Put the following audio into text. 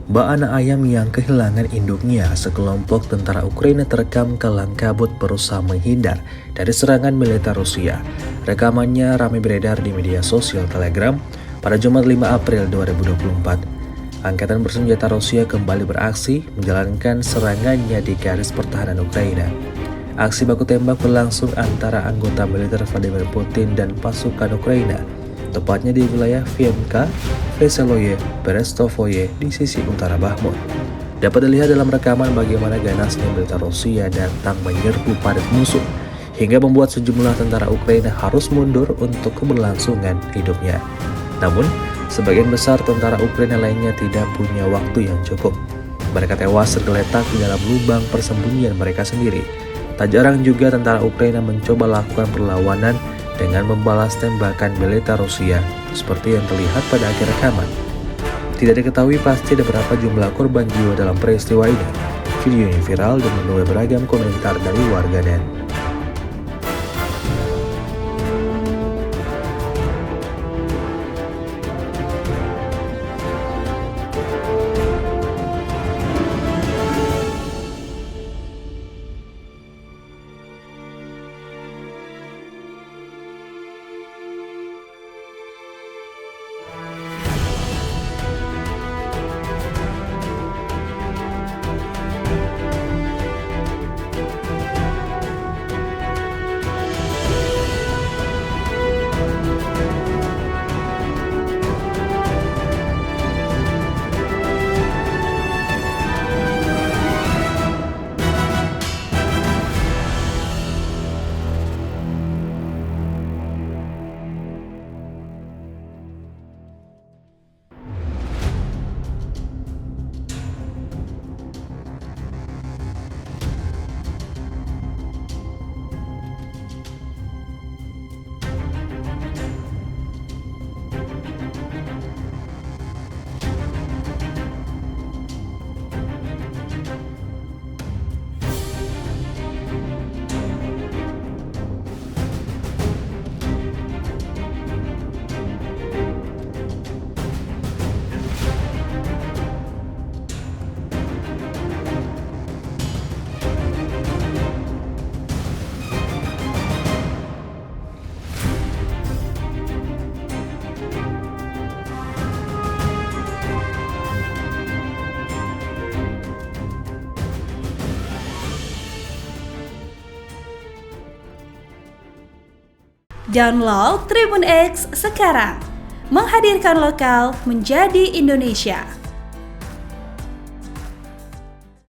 Bak anak ayam yang kehilangan induknya, sekelompok tentara Ukraina terekam kelang kabut berusaha menghindar dari serangan militer Rusia. Rekamannya ramai beredar di media sosial Telegram pada Jumat 5 April 2024. Angkatan bersenjata Rusia kembali beraksi menjalankan serangannya di garis pertahanan Ukraina. Aksi baku tembak berlangsung antara anggota militer Vladimir Putin dan pasukan Ukraina, tepatnya di wilayah Viemka, Veseloye, Berestovoye di sisi utara Bakhmut. Dapat dilihat dalam rekaman bagaimana ganasnya militer Rusia datang menyerbu padat musuh, hingga membuat sejumlah tentara Ukraina harus mundur untuk keberlangsungan hidupnya. Namun, sebagian besar tentara Ukraina lainnya tidak punya waktu yang cukup. Mereka tewas tergeletak di dalam lubang persembunyian mereka sendiri. Tak jarang juga tentara Ukraina mencoba lakukan perlawanan dengan membalas tembakan militer Rusia, seperti yang terlihat pada akhir rekaman. Tidak diketahui pasti ada berapa jumlah korban jiwa dalam peristiwa ini. Video ini viral dan menuai beragam komentar dari warganet. Download Tribun X sekarang, menghadirkan lokal menjadi Indonesia.